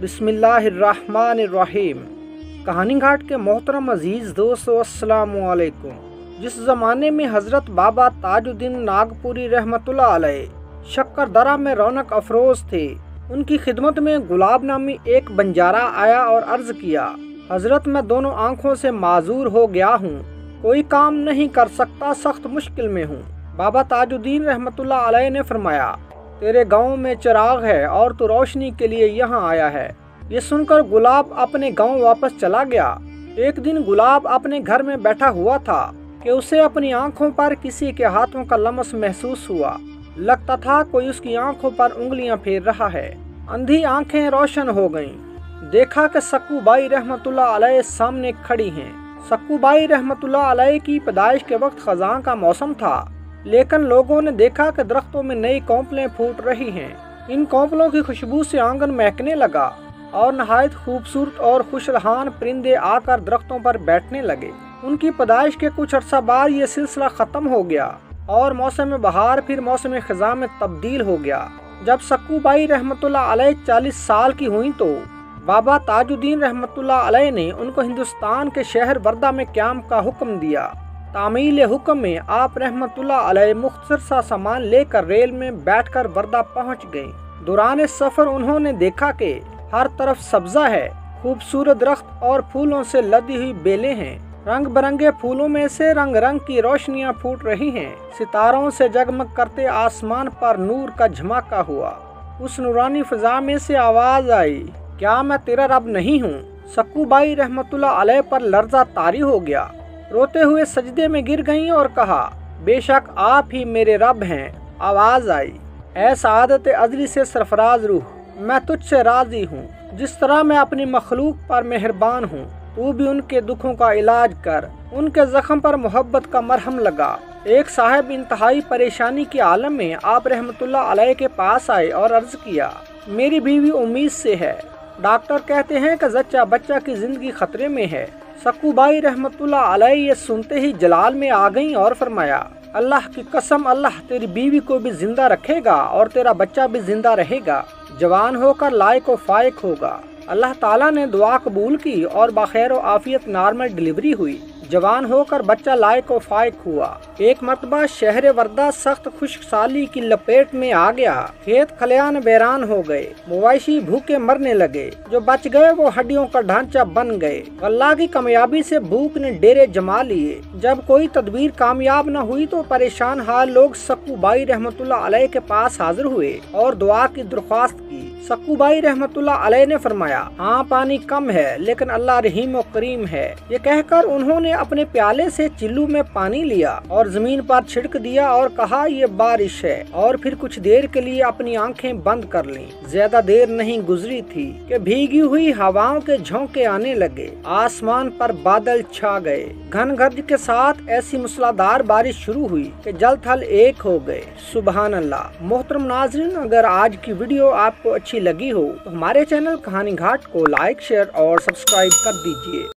बिस्मिल्लाहिर्रहमानिर्रहीम। कहानी घाट के मोहतरम अजीज़ दोस्तों, अस्सलामु अलैकुम। जिस ज़माने में हज़रत बाबा ताजुद्दीन नागपुरी रहमतुल्लाह अलैह शक्करदरा में रौनक अफरोज़ थे, उनकी खिदमत में गुलाब नामी एक बंजारा आया और अर्ज़ किया, हज़रत मैं दोनों आँखों से माजूर हो गया हूँ, कोई काम नहीं कर सकता, सख्त मुश्किल में हूँ। बाबा ताजुद्दीन रहमतुल्लाह अलैह ने फरमाया, तेरे गांव में चिराग है और तू रोशनी के लिए यहाँ आया है। ये सुनकर गुलाब अपने गांव वापस चला गया। एक दिन गुलाब अपने घर में बैठा हुआ था कि उसे अपनी आंखों पर किसी के हाथों का लमस महसूस हुआ। लगता था कोई उसकी आंखों पर उंगलियां फेर रहा है। अंधी आंखें रोशन हो गईं। देखा कि सक्कू बाई रहमतुल्लाह अलैह सामने खड़ी हैं। सक्कू बाई रहमतुल्लाह अलैह की पैदाइश के वक्त खज़ां का मौसम था, लेकिन लोगों ने देखा कि दरख्तों में नई कोंपलें फूट रही हैं। इन कोंपलों की खुशबू से आंगन महकने लगा और नहायत खूबसूरत और खुशरहान परिंदे आकर दरख्तों पर बैठने लगे। उनकी पैदाइश के कुछ अर्सा बाद ये सिलसिला ख़त्म हो गया और मौसम बहार फिर मौसम ख़ज़ां में तब्दील हो गया। जब सक्कू बाई रहमतुल्लाह अलैह 40 साल की हुई तो बाबा ताजुद्दीन रहमतुल्लाह अलैह ने उनको हिंदुस्तान के शहर वर्धा में क़याम का हुक्म दिया। तामील हुक्म में आप रहमतुल्लाह अलैह मुख्तसर सा सामान लेकर रेल में बैठकर वर्धा पहुंच गए। दौरान सफ़र उन्होंने देखा कि हर तरफ सब्ज़ा है, खूबसूरत दरख्त और फूलों से लदी हुई बेलें हैं। रंग बिरंगे फूलों में से रंग रंग की रोशनियां फूट रही हैं। सितारों से जगमग करते आसमान पर नूर का झमाका हुआ। उस नूरानी फ़िज़ा में से आवाज़ आई, क्या मैं तेरा रब नहीं हूँ? सक्कू बाई रहमतुल्लाह अलैह पर लर्ज़ा तारी हो गया। रोते हुए सजदे में गिर गईं और कहा, बेशक आप ही मेरे रब हैं। आवाज़ आई, ऐ सआदत अज़ली से सरफराज रूह, मैं तुझसे राज़ी हूँ। जिस तरह मैं अपनी मखलूक पर मेहरबान हूँ, तू भी उनके दुखों का इलाज कर, उनके ज़ख्म पर मोहब्बत का मरहम लगा। एक साहिब इंतहाई परेशानी के आलम में आप रहमतुल्लाह अलैह के पास आए और अर्ज़ किया, मेरी बीवी उम्मीद से है, डॉक्टर कहते हैं कि जच्चा बच्चा की ज़िंदगी ख़तरे में है। सक्कू बाई रहमतुल्लाह अलैह ये सुनते ही जलाल में आ गईं और फरमाया, अल्लाह की कसम, अल्लाह तेरी बीवी को भी जिंदा रखेगा और तेरा बच्चा भी जिंदा रहेगा, जवान होकर लायक व फायक होगा। अल्लाह ताला ने दुआ कबूल की और बखैर व आफियत नॉर्मल डिलीवरी हुई। जवान होकर बच्चा लायक व फायक हुआ। एक मरतबा शहर वर्धा सख्त खुशहाली की लपेट में आ गया। खेत खलियान वीरान हो गए, मवेशी भूखे मरने लगे, जो बच गए वो हड्डियों का ढांचा बन गए। अल्लाह की कामयाबी से भूख ने डेरे जमा लिए। जब कोई तदबीर कामयाब न हुई तो परेशान हाल लोग सक्कू बाई रहमतुल्लाह अलैह के पास हाजिर हुए और दुआ की दरख्वास्त की। सक्कू बाई रहमतुल्लाह अलैह ने फरमाया, हाँ पानी कम है लेकिन अल्लाह रहीम व करीम है। ये कहकर उन्होंने अपने प्याले से चिल्लू में पानी लिया और जमीन पर छिड़क दिया और कहा, ये बारिश है। और फिर कुछ देर के लिए अपनी आंखें बंद कर लीं। ज्यादा देर नहीं गुजरी थी कि भीगी हुई हवाओं के झोंके आने लगे। आसमान पर बादल छा गए। घन गर्ज के साथ ऐसी मूसलाधार बारिश शुरू हुई कि जल थल एक हो गए। सुबहान अल्लाह। मोहतरम नाज़रीन, अगर आज की वीडियो आपको अच्छी लगी हो तो हमारे चैनल कहानी घाट को लाइक, शेयर और सब्सक्राइब कर दीजिए।